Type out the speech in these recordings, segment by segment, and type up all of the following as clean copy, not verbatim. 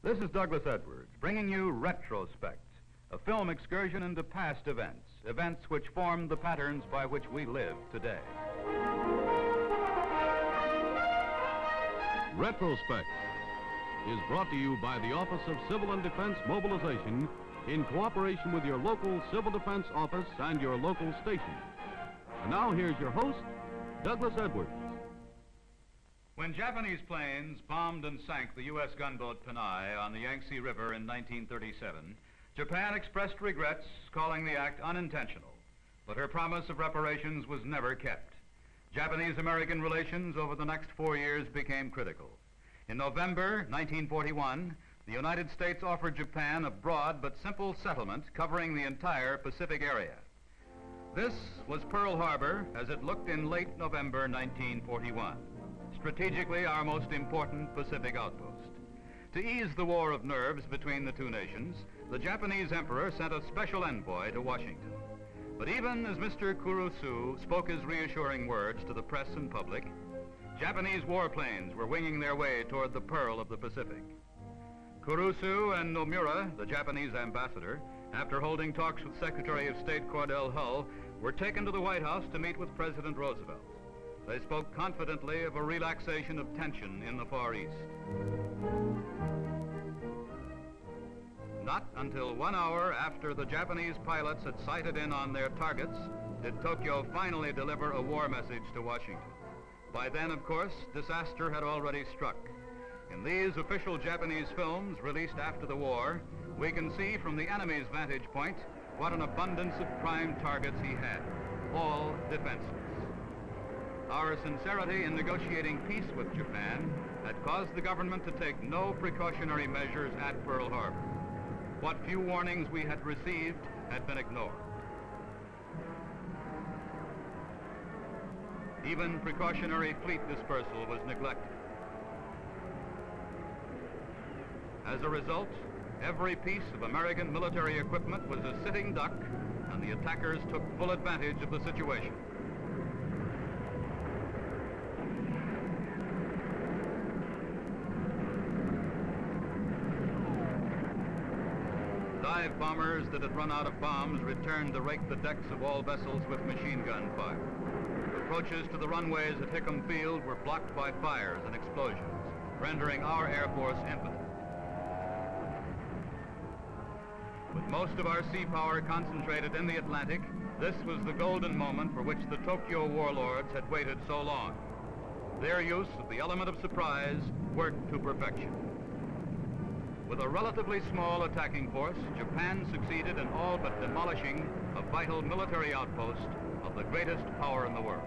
This is Douglas Edwards, bringing you Retrospect, a film excursion into past events, events which formed the patterns by which we live today. Retrospect is brought to you by the Office of Civil and Defense Mobilization in cooperation with your local Civil Defense Office and your local station. And now here's your host, Douglas Edwards. When Japanese planes bombed and sank the U.S. gunboat Panay on the Yangtze River in 1937, Japan expressed regrets, calling the act unintentional. But her promise of reparations was never kept. Japanese-American relations over the next 4 years became critical. In November 1941, the United States offered Japan a broad but simple settlement covering the entire Pacific area. This was Pearl Harbor as it looked in late November 1941. Strategically our most important Pacific outpost. To ease the war of nerves between the two nations, the Japanese emperor sent a special envoy to Washington. But even as Mr. Kurusu spoke his reassuring words to the press and public, Japanese warplanes were winging their way toward the Pearl of the Pacific. Kurusu and Nomura, the Japanese ambassador, after holding talks with Secretary of State Cordell Hull, were taken to the White House to meet with President Roosevelt. They spoke confidently of a relaxation of tension in the Far East. Not until 1 hour after the Japanese pilots had sighted in on their targets did Tokyo finally deliver a war message to Washington. By then, of course, disaster had already struck. In these official Japanese films released after the war, we can see from the enemy's vantage point what an abundance of prime targets he had, all defenseless. Our sincerity in negotiating peace with Japan had caused the government to take no precautionary measures at Pearl Harbor. What few warnings we had received had been ignored. Even precautionary fleet dispersal was neglected. As a result, every piece of American military equipment was a sitting duck, and the attackers took full advantage of the situation. Dive bombers that had run out of bombs returned to rake the decks of all vessels with machine gun fire. Approaches to the runways at Hickam Field were blocked by fires and explosions, rendering our Air Force impotent. With most of our sea power concentrated in the Atlantic, this was the golden moment for which the Tokyo warlords had waited so long. Their use of the element of surprise worked to perfection. With a relatively small attacking force, Japan succeeded in all but demolishing a vital military outpost of the greatest power in the world.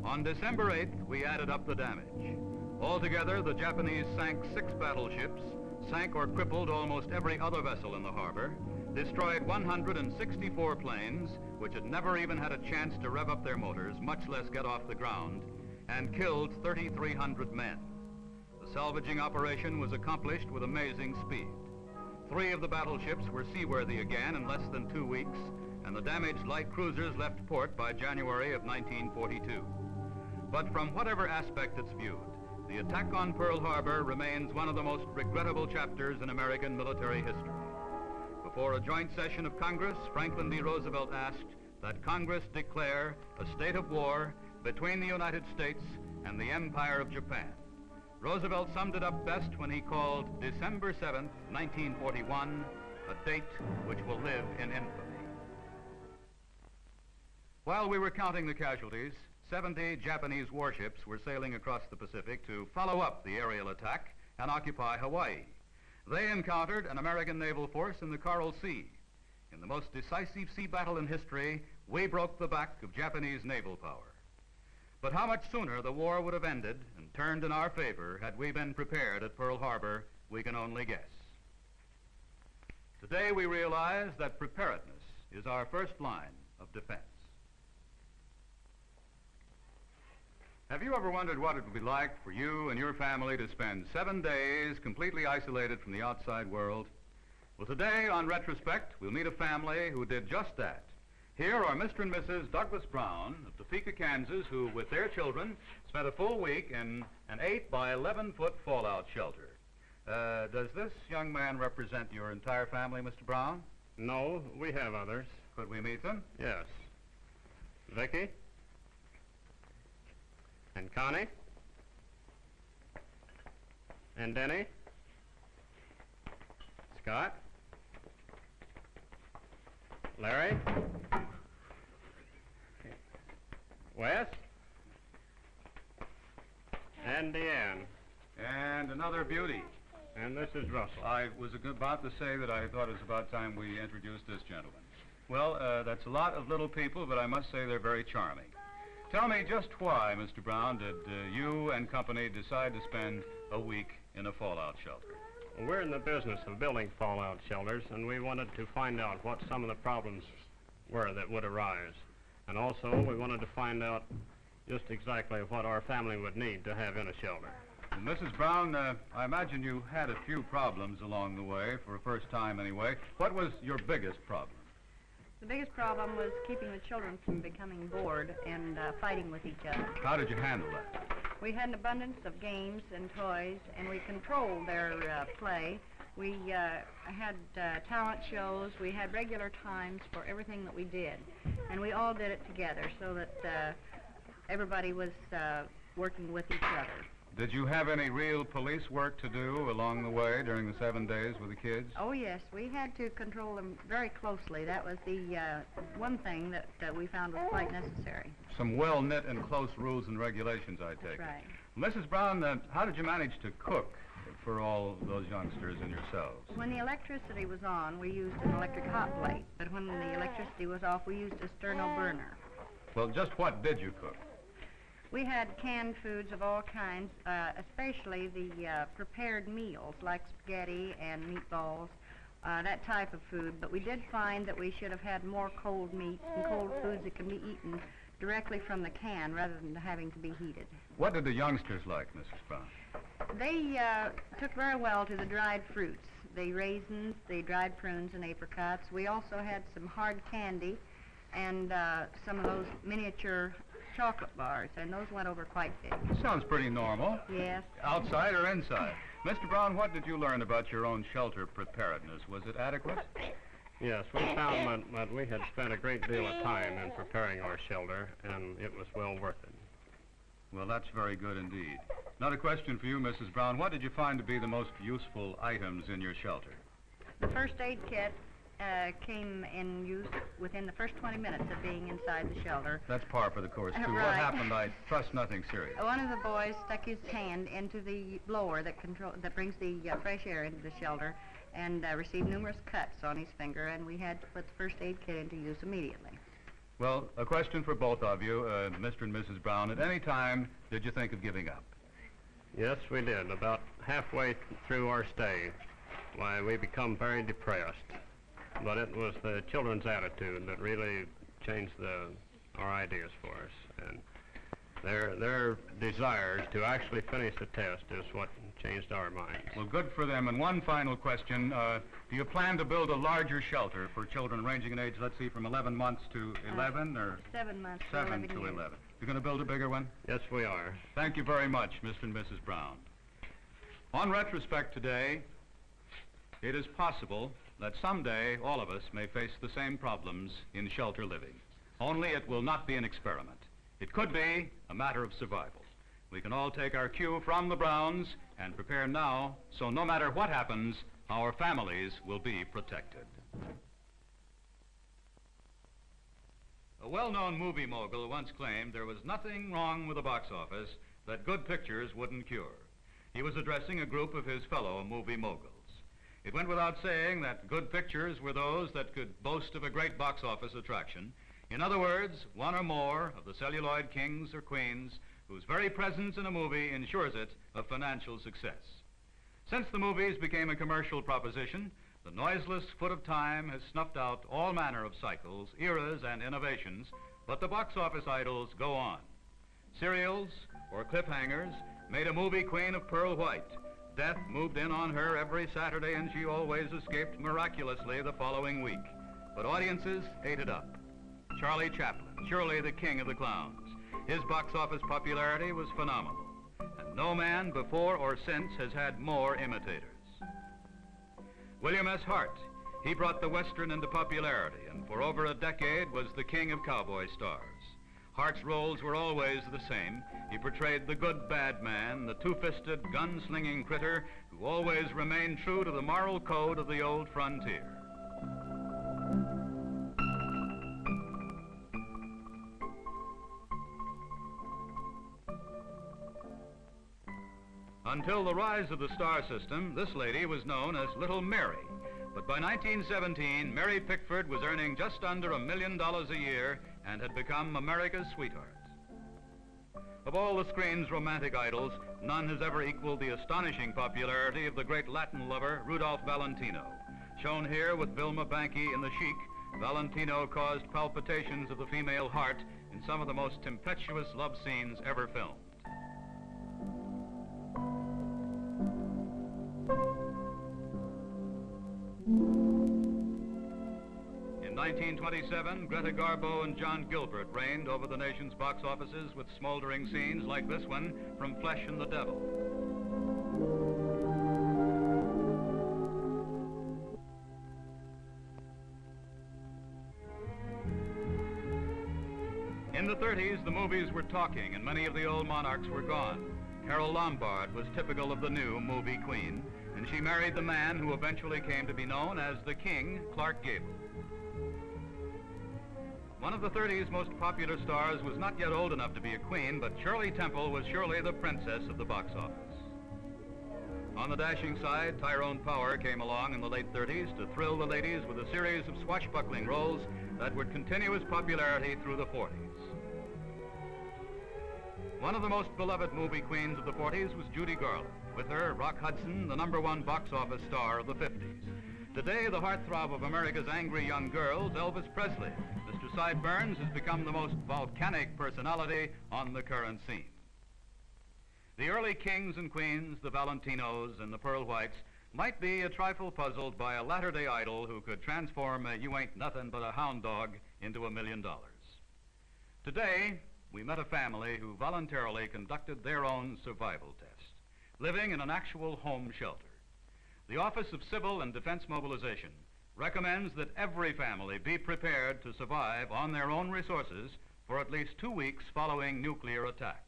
On December 8th, we added up the damage. Altogether, the Japanese sank 6 battleships, sank or crippled almost every other vessel in the harbor, destroyed 164 planes, which had never even had a chance to rev up their motors, much less get off the ground, and killed 3,300 men. The salvaging operation was accomplished with amazing speed. 3 of the battleships were seaworthy again in less than 2 weeks, and the damaged light cruisers left port by January of 1942. But from whatever aspect it's viewed, the attack on Pearl Harbor remains one of the most regrettable chapters in American military history. Before a joint session of Congress, Franklin D. Roosevelt asked that Congress declare a state of war between the United States and the Empire of Japan. Roosevelt summed it up best when he called December 7th, 1941, a date which will live in infamy. While we were counting the casualties, 70 Japanese warships were sailing across the Pacific to follow up the aerial attack and occupy Hawaii. They encountered an American naval force in the Coral Sea. In the most decisive sea battle in history, we broke the back of Japanese naval power. But how much sooner the war would have ended and turned in our favor had we been prepared at Pearl Harbor, we can only guess. Today we realize that preparedness is our first line of defense. Have you ever wondered what it would be like for you and your family to spend 7 days completely isolated from the outside world? Well, today on Retrospect, we'll meet a family who did just that. Here are Mr. and Mrs. Douglas Brown of Topeka, Kansas, who, with their children, spent a full week in an 8 by 11-foot fallout shelter. Does this young man represent your entire family, Mr. Brown? No, we have others. Could we meet them? Yes. Vicky? And Connie? And Denny? Scott? Larry? Wes? And Deanne. And another beauty. And this is Russell. I was about to say that I thought it was about time we introduced this gentleman. Well, that's a lot of little people, but I must say they're very charming. Tell me just why, Mr. Brown, did you and company decide to spend a week in a fallout shelter? Well, we're in the business of building fallout shelters, and we wanted to find out what some of the problems were that would arise. And also, we wanted to find out just exactly what our family would need to have in a shelter. Well, Mrs. Brown, I imagine you had a few problems along the way, for a first time anyway. What was your biggest problem? The biggest problem was keeping the children from becoming bored and fighting with each other. How did you handle that? We had an abundance of games and toys, and we controlled their play. We had talent shows. We had regular times for everything that we did, and we all did it together so that everybody was working with each other. Did you have any real police work to do along the way during the 7 days with the kids? Oh, yes. We had to control them very closely. That was the one thing that we found was quite necessary. Some well-knit and close rules and regulations, I take Right. it. Mrs. Brown, how did you manage to cook for all those youngsters and yourselves? When the electricity was on, we used an electric hot plate. But when the electricity was off, we used a sterno burner. Well, just what did you cook? We had canned foods of all kinds, especially the prepared meals like spaghetti and meatballs, that type of food. But we did find that we should have had more cold meats and cold foods that can be eaten directly from the can rather than having to be heated. What did the youngsters like, Mrs. Brown? They took very well to the dried fruits, the raisins, the dried prunes and apricots. We also had some hard candy and some of those miniature chocolate bars, and those went over quite big. Sounds pretty normal. Yes. Outside or inside? Mr. Brown, what did you learn about your own shelter preparedness? Was it adequate? Yes, we found that we had spent a great deal of time in preparing our shelter, and it was well worth it. Well, that's very good indeed. Another question for you, Mrs. Brown. What did you find to be the most useful items in your shelter? The first aid kit came in use within the first 20 minutes of being inside the shelter. That's par for the course, too. Right. What happened? I trust nothing serious. One of the boys stuck his hand into the blower that brings the fresh air into the shelter and received numerous cuts on his finger, and we had to put the first aid kit into use immediately. Well, a question for both of you, Mr. and Mrs. Brown. At any time, did you think of giving up? Yes, we did. About halfway through our stay, why, we become very depressed. But it was the children's attitude that really changed our ideas for us. And their desires to actually finish the test is what changed our minds. Well, good for them. And one final question. Do you plan to build a larger shelter for children ranging in age, let's see, from 11 months to 11 or 7 months. 7 to years. 11? You're going to build a bigger one? Yes, we are. Thank you very much, Mr. and Mrs. Brown. On Retrospect today, it is possible that someday all of us may face the same problems in shelter living. Only it will not be an experiment. It could be a matter of survival. We can all take our cue from the Browns and prepare now, so no matter what happens, our families will be protected. A well-known movie mogul once claimed there was nothing wrong with the box office that good pictures wouldn't cure. He was addressing a group of his fellow movie moguls. It went without saying that good pictures were those that could boast of a great box office attraction. In other words, one or more of the celluloid kings or queens whose very presence in a movie ensures it of financial success. Since the movies became a commercial proposition, the noiseless foot of time has snuffed out all manner of cycles, eras, and innovations, but the box office idols go on. Serials or cliffhangers made a movie queen of Pearl White. Death moved in on her every Saturday, and she always escaped miraculously the following week. But audiences ate it up. Charlie Chaplin, surely the king of the clowns. His box office popularity was phenomenal, and no man before or since has had more imitators. William S. Hart, he brought the Western into popularity, and for over a decade was the king of cowboy stars. Hart's roles were always the same. He portrayed the good bad man, the two-fisted, gun-slinging critter who always remained true to the moral code of the old frontier. Until the rise of the star system, this lady was known as Little Mary. But by 1917, Mary Pickford was earning just under $1 million a year and had become America's sweetheart. Of all the screen's romantic idols, none has ever equaled the astonishing popularity of the great Latin lover, Rudolph Valentino. Shown here with Vilma Banky in The Sheik, Valentino caused palpitations of the female heart in some of the most tempestuous love scenes ever filmed. In 1927, Greta Garbo and John Gilbert reigned over the nation's box offices with smoldering scenes like this one from Flesh and the Devil. In the 30s, the movies were talking and many of the old monarchs were gone. Carole Lombard was typical of the new movie queen, and she married the man who eventually came to be known as the King, Clark Gable. One of the 30s most popular stars was not yet old enough to be a queen, but Shirley Temple was surely the princess of the box office. On the dashing side, Tyrone Power came along in the late 30s to thrill the ladies with a series of swashbuckling roles that would continue his popularity through the 40s. One of the most beloved movie queens of the 40s was Judy Garland. With her, Rock Hudson, the #1 box office star of the 50s. Today, the heartthrob of America's angry young girls, Elvis Presley. Mr. Cy Burns has become the most volcanic personality on the current scene. The early kings and queens, the Valentinos and the Pearl Whites, might be a trifle puzzled by a latter-day idol who could transform a you ain't nothing but a hound dog into $1 million. Today, we met a family who voluntarily conducted their own survival test, living in an actual home shelter. The Office of Civil and Defense Mobilization recommends that every family be prepared to survive on their own resources for at least 2 weeks following nuclear attack.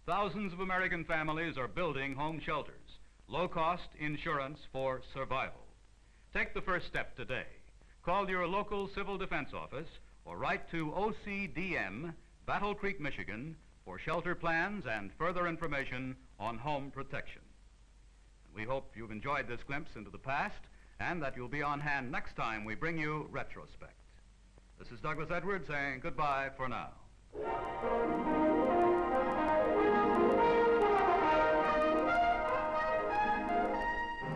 Thousands of American families are building home shelters, low-cost insurance for survival. Take the first step today. Call your local civil defense office or write to OCDM, Battle Creek, Michigan, for shelter plans and further information on home protection. We hope you've enjoyed this glimpse into the past and that you'll be on hand next time we bring you Retrospect. This is Douglas Edwards saying goodbye for now.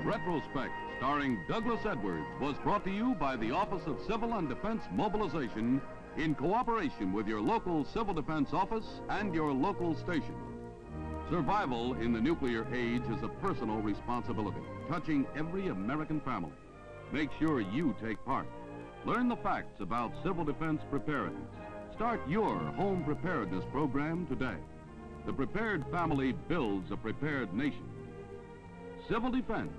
Retrospect, starring Douglas Edwards, was brought to you by the Office of Civil and Defense Mobilization in cooperation with your local Civil Defense Office and your local station. Survival in the nuclear age is a personal responsibility, touching every American family. Make sure you take part. Learn the facts about civil defense preparedness. Start your home preparedness program today. The prepared family builds a prepared nation. Civil defense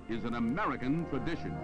is an American tradition.